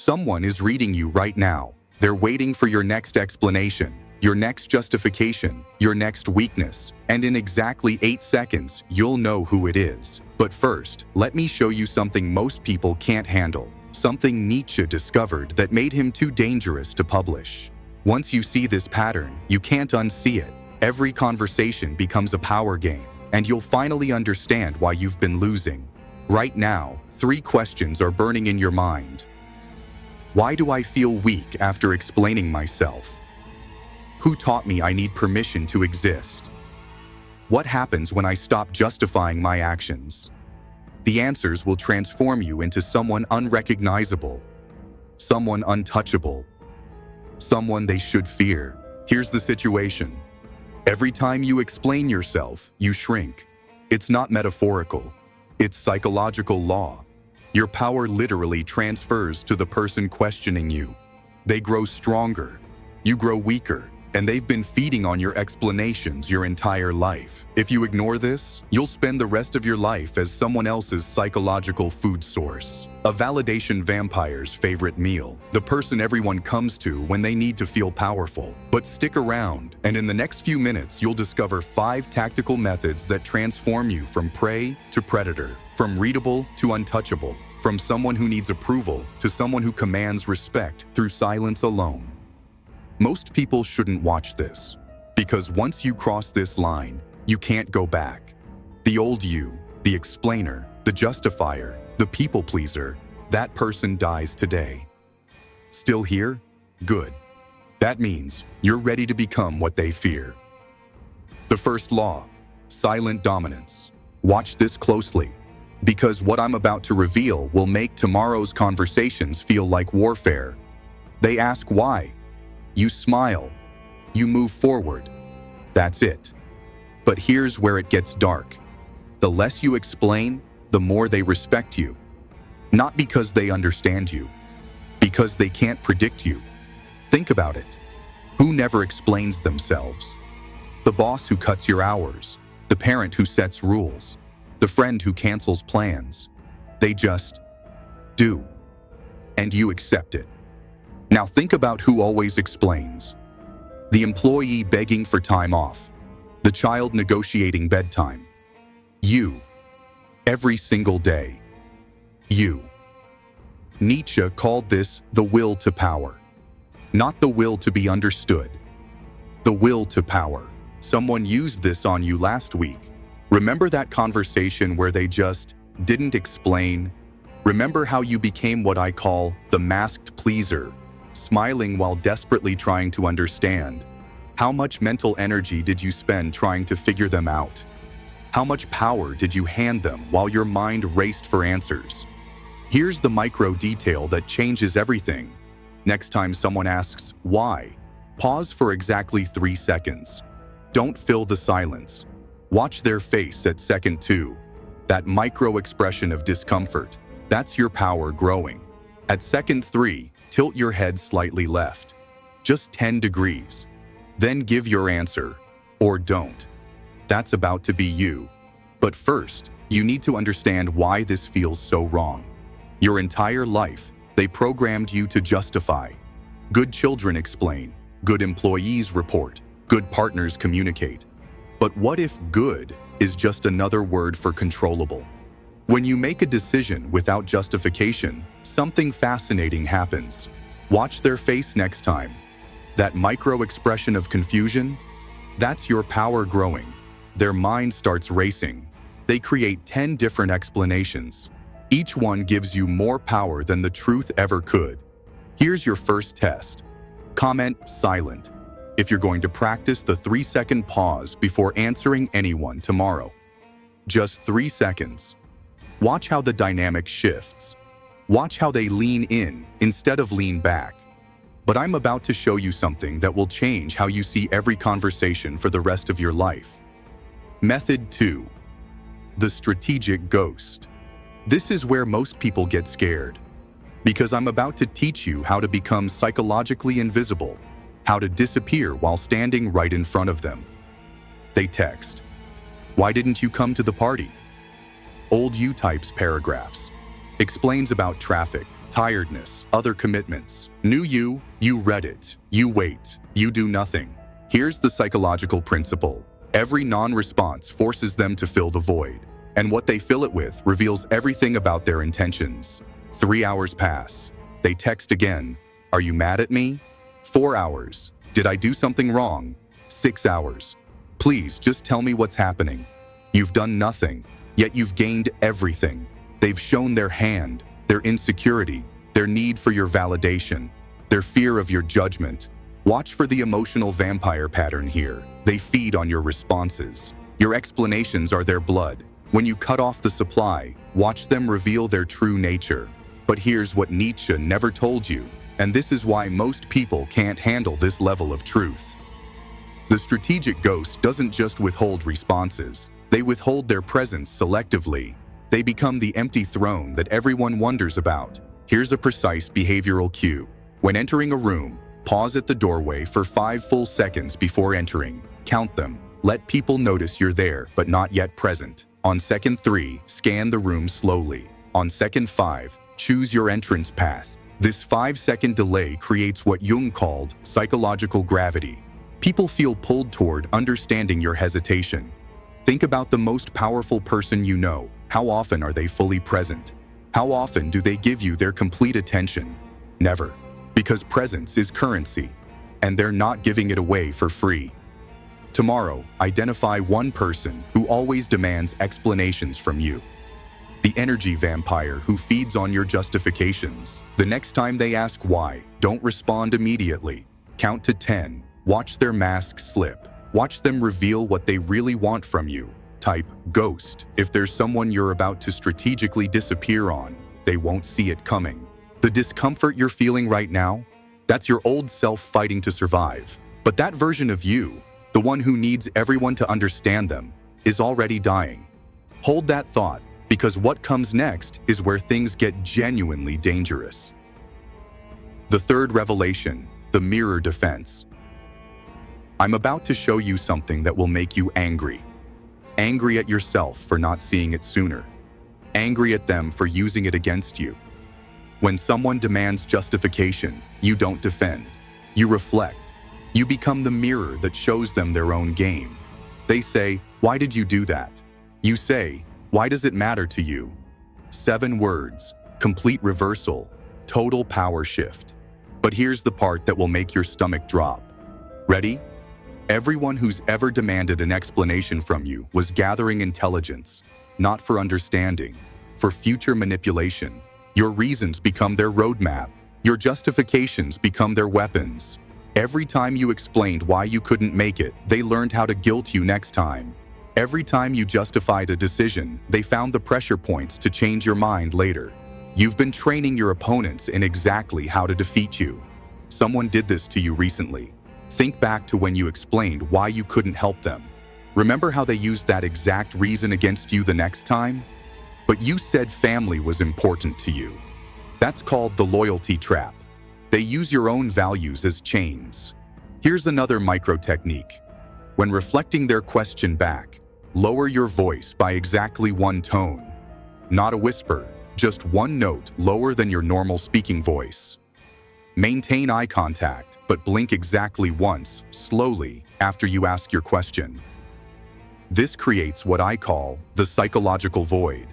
Someone is reading you right now. They're waiting for your next explanation, your next justification, your next weakness, and in exactly 8 seconds, you'll know who it is. But first, let me show you something most people can't handle, something Nietzsche discovered that made him too dangerous to publish. Once you see this pattern, you can't unsee it. Every conversation becomes a power game, and you'll finally understand why you've been losing. Right now, 3 questions are burning in your mind. Why do I feel weak after explaining myself? Who taught me I need permission to exist? What happens when I stop justifying my actions? The answers will transform you into someone unrecognizable, someone untouchable, someone they should fear. Here's the situation. Every time you explain yourself, you shrink. It's not metaphorical. It's psychological law. Your power literally transfers to the person questioning you. They grow stronger. You grow weaker. And they've been feeding on your explanations your entire life. If you ignore this, you'll spend the rest of your life as someone else's psychological food source. A validation vampire's favorite meal. The person everyone comes to when they need to feel powerful. But stick around, and in the next few minutes, you'll discover 5 tactical methods that transform you from prey to predator, from readable to untouchable, from someone who needs approval to someone who commands respect through silence alone. Most people shouldn't watch this, because once you cross this line, you can't go back. The old you, the explainer, the justifier, the people pleaser, that person dies today. Still here? Good. That means you're ready to become what they fear. The first law, silent dominance. Watch this closely, because what I'm about to reveal will make tomorrow's conversations feel like warfare. They ask why. You smile. You move forward. That's it. But here's where it gets dark. The less you explain, the more they respect you. Not because they understand you, because they can't predict you. Think about it. Who never explains themselves? The boss who cuts your hours, the parent who sets rules, the friend who cancels plans. They just do. And you accept it. Now think about who always explains. The employee begging for time off. The child negotiating bedtime. You. Every single day. You. Nietzsche called this the will to power. Not the will to be understood. The will to power. Someone used this on you last week. Remember that conversation where they just didn't explain? Remember how you became what I call the masked pleaser? Smiling while desperately trying to understand. How much mental energy did you spend trying to figure them out? How much power did you hand them while your mind raced for answers? Here's the micro detail that changes everything. Next time someone asks, why? Pause for exactly 3 seconds. Don't fill the silence. Watch their face at second 2. That micro expression of discomfort. That's your power growing. At second 3, tilt your head slightly left, just 10 degrees. Then give your answer, or don't. That's about to be you. But first, you need to understand why this feels so wrong. Your entire life, they programmed you to justify. Good children explain, good employees report, good partners communicate. But what if good is just another word for controllable? When you make a decision without justification, something fascinating happens. Watch their face next time. That micro expression of confusion, that's your power growing. Their mind starts racing. They create 10 different explanations. Each one gives you more power than the truth ever could. Here's your first test. Comment silent if you're going to practice the 3-second pause before answering anyone tomorrow. Just 3 seconds. Watch how the dynamic shifts. Watch how they lean in instead of lean back. But I'm about to show you something that will change how you see every conversation for the rest of your life. Method 2. The strategic ghost. This is where most people get scared, because I'm about to teach you how to become psychologically invisible, how to disappear while standing right in front of them. They text, "Why didn't you come to the party?" Old you types paragraphs, explains about traffic, tiredness, other commitments. New you read it. You wait. You do nothing. Here's the psychological principle. Every non-response forces them to fill the void, and what they fill it with reveals everything about their intentions. 3 hours pass. They text again. Are you mad at me? 4 hours. Did I do something wrong? 6 hours. Please, just tell me what's happening. You've done nothing, yet you've gained everything. They've shown their hand, their insecurity, their need for your validation, their fear of your judgment. Watch for the emotional vampire pattern here. They feed on your responses. Your explanations are their blood. When you cut off the supply, watch them reveal their true nature. But here's what Nietzsche never told you, and this is why most people can't handle this level of truth. The strategic ghost doesn't just withhold responses. They withhold their presence selectively. They become the empty throne that everyone wonders about. Here's a precise behavioral cue. When entering a room, pause at the doorway for 5 full seconds before entering. Count them. Let people notice you're there, but not yet present. On second 3, scan the room slowly. On second 5, choose your entrance path. This 5-second delay creates what Jung called psychological gravity. People feel pulled toward understanding your hesitation. Think about the most powerful person you know. How often are they fully present? How often do they give you their complete attention? Never. Because presence is currency, and they're not giving it away for free. Tomorrow, identify one person who always demands explanations from you. The energy vampire who feeds on your justifications. The next time they ask why, don't respond immediately. Count to 10. Watch their mask slip. Watch them reveal what they really want from you. Type ghost if there's someone you're about to strategically disappear on. They won't see it coming. The discomfort you're feeling right now, that's your old self fighting to survive. But that version of you, the one who needs everyone to understand them, is already dying. Hold that thought, because what comes next is where things get genuinely dangerous. The third revelation, the mirror defense. I'm about to show you something that will make you angry. Angry at yourself for not seeing it sooner. Angry at them for using it against you. When someone demands justification, you don't defend. You reflect. You become the mirror that shows them their own game. They say, "Why did you do that?" You say, "Why does it matter to you?" 7 words, complete reversal, total power shift. But here's the part that will make your stomach drop. Ready? Everyone who's ever demanded an explanation from you was gathering intelligence, not for understanding, for future manipulation. Your reasons become their roadmap. Your justifications become their weapons. Every time you explained why you couldn't make it, they learned how to guilt you next time. Every time you justified a decision, they found the pressure points to change your mind later. You've been training your opponents in exactly how to defeat you. Someone did this to you recently. Think back to when you explained why you couldn't help them. Remember how they used that exact reason against you the next time? But you said family was important to you. That's called the loyalty trap. They use your own values as chains. Here's another micro technique. When reflecting their question back, lower your voice by exactly 1 tone. Not a whisper, just 1 note lower than your normal speaking voice. Maintain eye contact, but blink exactly once, slowly, after you ask your question. This creates what I call the psychological void.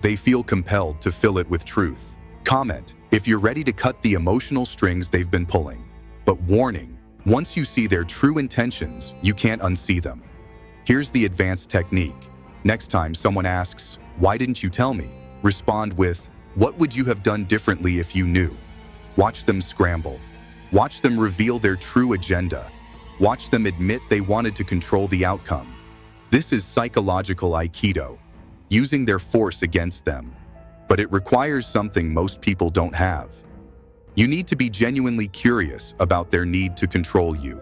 They feel compelled to fill it with truth. Comment if you're ready to cut the emotional strings they've been pulling. But warning, once you see their true intentions, you can't unsee them. Here's the advanced technique. Next time someone asks, "Why didn't you tell me?" respond with, "What would you have done differently if you knew?" Watch them scramble. Watch them reveal their true agenda. Watch them admit they wanted to control the outcome. This is psychological Aikido, using their force against them. But it requires something most people don't have. You need to be genuinely curious about their need to control you.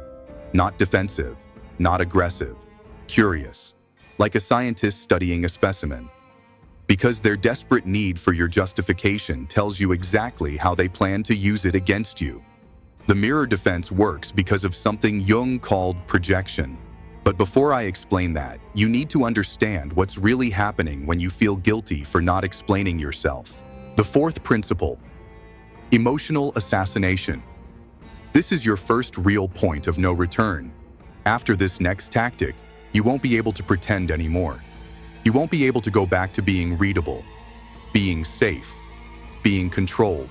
Not defensive, not aggressive, curious, like a scientist studying a specimen. Because their desperate need for your justification tells you exactly how they plan to use it against you. The mirror defense works because of something Jung called projection. But before I explain that, you need to understand what's really happening when you feel guilty for not explaining yourself. The fourth principle, Emotional assassination. This is your first real point of no return. After this next tactic, you won't be able to pretend anymore. You won't be able to go back to being readable, being safe, being controlled.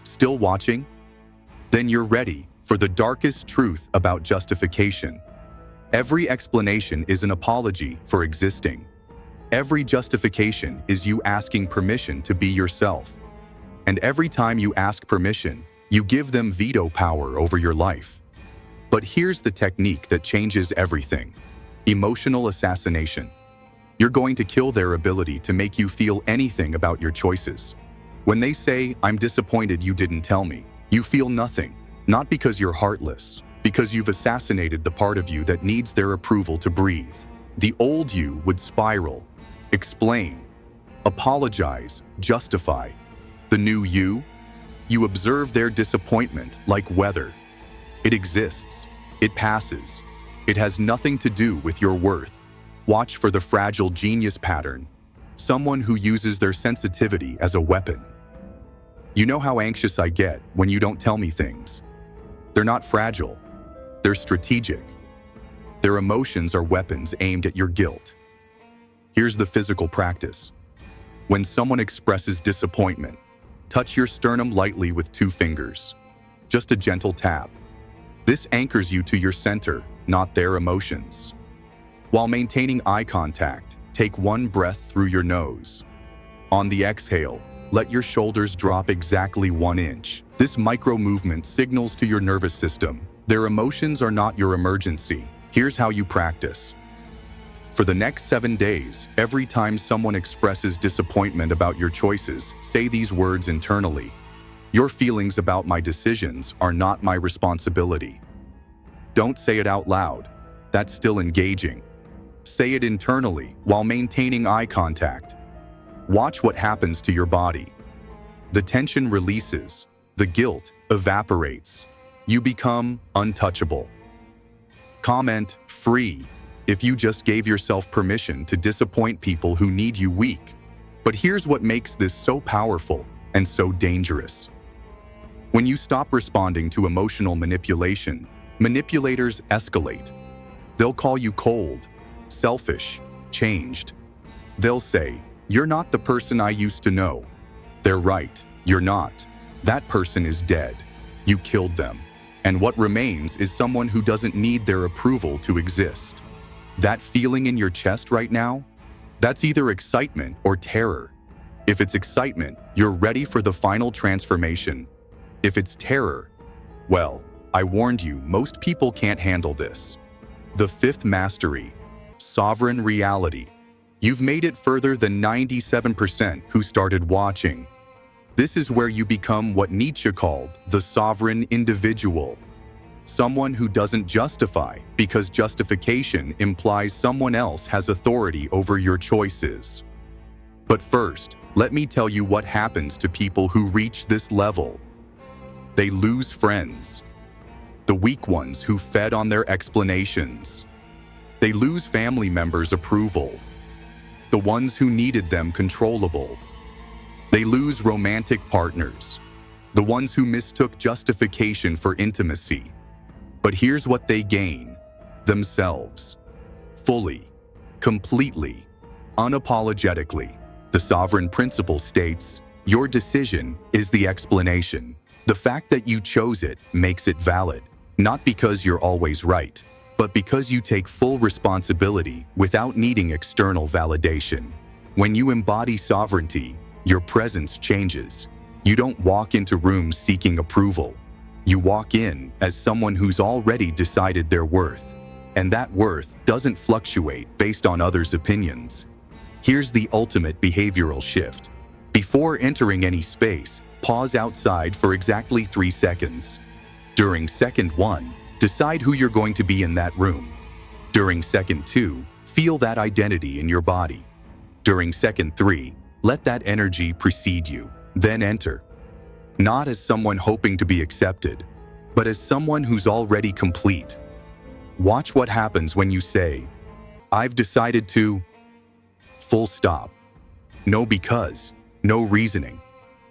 Still watching? Then you're ready for the darkest truth about justification. Every explanation is an apology for existing. Every justification is you asking permission to be yourself. And every time you ask permission, you give them veto power over your life. But here's the technique that changes everything. Emotional assassination. You're going to kill their ability to make you feel anything about your choices. When they say, "I'm disappointed you didn't tell me," you feel nothing. Not because you're heartless, because you've assassinated the part of you that needs their approval to breathe. The old you would spiral, explain, apologize, justify. The new you observe their disappointment like weather. It exists. It passes. It has nothing to do with your worth. Watch for the fragile genius pattern. Someone who uses their sensitivity as a weapon. You know how anxious I get when you don't tell me things. They're not fragile. They're strategic. Their emotions are weapons aimed at your guilt. Here's the physical practice. When someone expresses disappointment, touch your sternum lightly with 2 fingers. Just a gentle tap. This anchors you to your center, not their emotions. While maintaining eye contact, take 1 breath through your nose. On the exhale, let your shoulders drop exactly 1 inch. This micro movement signals to your nervous system. Their emotions are not your emergency. Here's how you practice. For the next 7 days, every time someone expresses disappointment about your choices, say these words internally. Your feelings about my decisions are not my responsibility. Don't say it out loud. That's still engaging. Say it internally while maintaining eye contact. Watch what happens to your body. The tension releases. The guilt evaporates. You become untouchable. Comment free if you just gave yourself permission to disappoint people who need you weak. But here's what makes this so powerful and so dangerous. When you stop responding to emotional manipulation, manipulators escalate. They'll call you cold, selfish, changed. They'll say, "You're not the person I used to know." They're right, you're not. That person is dead. You killed them. And what remains is someone who doesn't need their approval to exist. That feeling in your chest right now? That's either excitement or terror. If it's excitement, you're ready for the final transformation. If it's terror, well, I warned you, most people can't handle this. The 5th mastery, sovereign reality. You've made it further than 97% who started watching. This is where you become what Nietzsche called the sovereign individual. Someone who doesn't justify, because justification implies someone else has authority over your choices. But first, let me tell you what happens to people who reach this level. They lose friends. The weak ones who fed on their explanations. They lose family members' approval. The ones who needed them controllable. They lose romantic partners. The ones who mistook justification for intimacy. But here's what they gain. Themselves. Fully. Completely. Unapologetically. The sovereign principle states, your decision is the explanation. The fact that you chose it makes it valid. Not because you're always right, but because you take full responsibility without needing external validation. When you embody sovereignty, your presence changes. You don't walk into rooms seeking approval. You walk in as someone who's already decided their worth. And that worth doesn't fluctuate based on others' opinions. Here's the ultimate behavioral shift. Before entering any space, pause outside for exactly 3 seconds. During second 1, decide who you're going to be in that room. During second 2, feel that identity in your body. During second 3, let that energy precede you, then enter. Not as someone hoping to be accepted, but as someone who's already complete. Watch what happens when you say, "I've decided to..." Full stop. No because, no reasoning.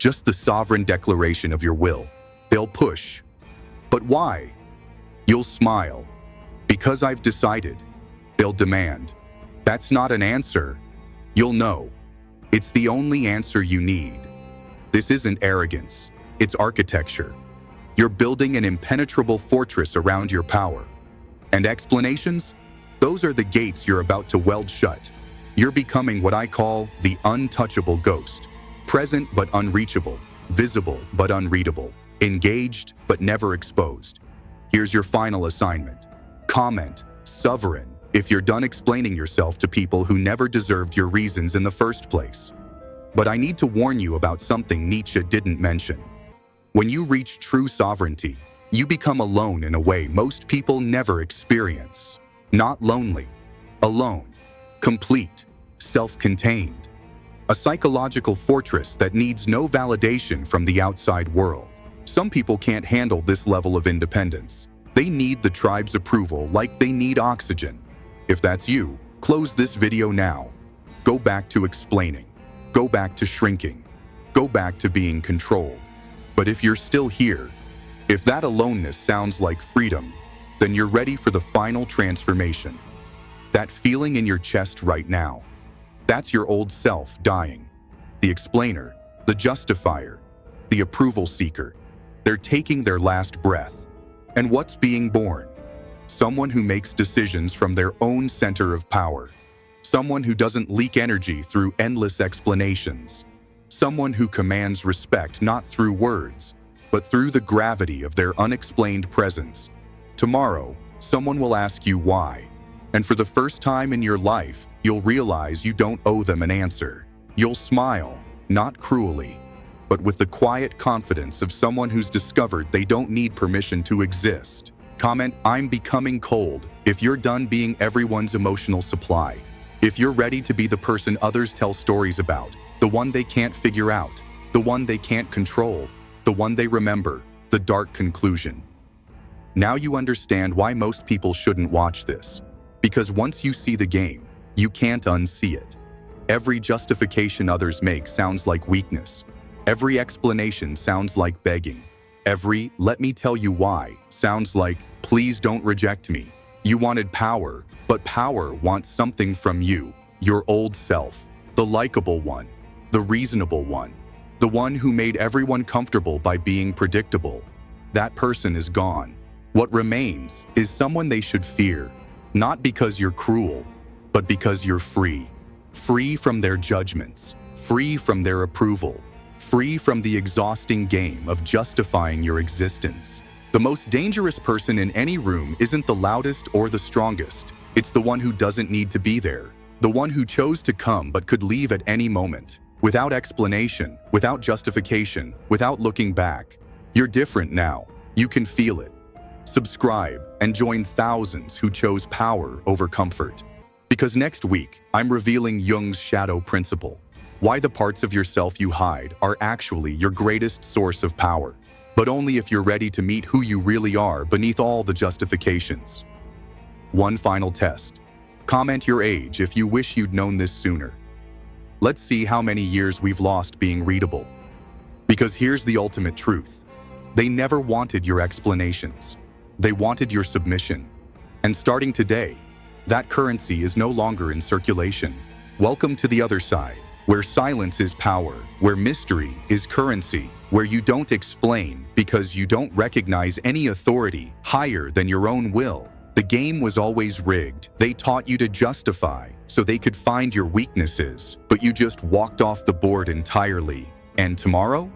just the sovereign declaration of your will. They'll push. But why? You'll smile. Because I've decided. They'll demand. That's not an answer. You'll know. It's the only answer you need. This isn't arrogance. It's architecture. You're building an impenetrable fortress around your power. And explanations? Those are the gates you're about to weld shut. You're becoming what I call the untouchable ghost. Present but unreachable. Visible but unreadable. Engaged but never exposed. Here's your final assignment. Comment, sovereign, if you're done explaining yourself to people who never deserved your reasons in the first place. But I need to warn you about something Nietzsche didn't mention. When you reach true sovereignty, you become alone in a way most people never experience. Not lonely, alone, complete, self-contained. A psychological fortress that needs no validation from the outside world. Some people can't handle this level of independence. They need the tribe's approval like they need oxygen. If that's you, close this video now. Go back to explaining. Go back to shrinking. Go back to being controlled. But if you're still here, if that aloneness sounds like freedom, then you're ready for the final transformation. That feeling in your chest right now, that's your old self dying. The explainer, the justifier, the approval seeker. They're taking their last breath. And what's being born? Someone who makes decisions from their own center of power. Someone who doesn't leak energy through endless explanations. Someone who commands respect not through words, but through the gravity of their unexplained presence. Tomorrow, someone will ask you why. And for the first time in your life, you'll realize you don't owe them an answer. You'll smile, not cruelly, but with the quiet confidence of someone who's discovered they don't need permission to exist. Comment, I'm becoming cold, if you're done being everyone's emotional supply. If you're ready to be the person others tell stories about, the one they can't figure out, the one they can't control, the one they remember, the dark conclusion. Now you understand why most people shouldn't watch this. Because once you see the game, you can't unsee it. Every justification others make sounds like weakness. Every explanation sounds like begging. Every "let me tell you why" sounds like "please don't reject me." You wanted power, but power wants something from you, your old self, the likable one, the reasonable one, the one who made everyone comfortable by being predictable. That person is gone. What remains is someone they should fear, not because you're cruel, but because you're free. Free from their judgments, free from their approval, free from the exhausting game of justifying your existence. The most dangerous person in any room isn't the loudest or the strongest. It's the one who doesn't need to be there. The one who chose to come but could leave at any moment. Without explanation, without justification, without looking back. You're different now. You can feel it. Subscribe and join thousands who chose power over comfort. Because next week, I'm revealing Jung's shadow principle. Why the parts of yourself you hide are actually your greatest source of power. But only if you're ready to meet who you really are beneath all the justifications. One final test. Comment your age if you wish you'd known this sooner. Let's see how many years we've lost being readable. Because here's the ultimate truth. They never wanted your explanations. They wanted your submission. And starting today, that currency is no longer in circulation. Welcome to the other side, where silence is power, where mystery is currency, where you don't explain because you don't recognize any authority higher than your own will. The game was always rigged. They taught you to justify so they could find your weaknesses, but you just walked off the board entirely. And tomorrow?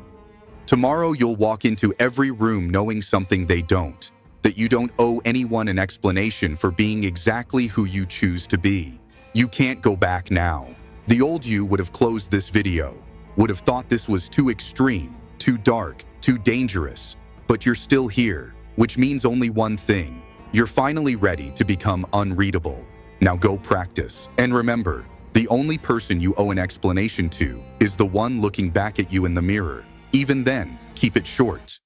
Tomorrow you'll walk into every room knowing something they don't, that you don't owe anyone an explanation for being exactly who you choose to be. You can't go back now. The old you would have closed this video, would have thought this was too extreme, too dark, too dangerous, but you're still here, which means only one thing. You're finally ready to become unreadable. Now go practice. And remember, the only person you owe an explanation to is the one looking back at you in the mirror. Even then, keep it short.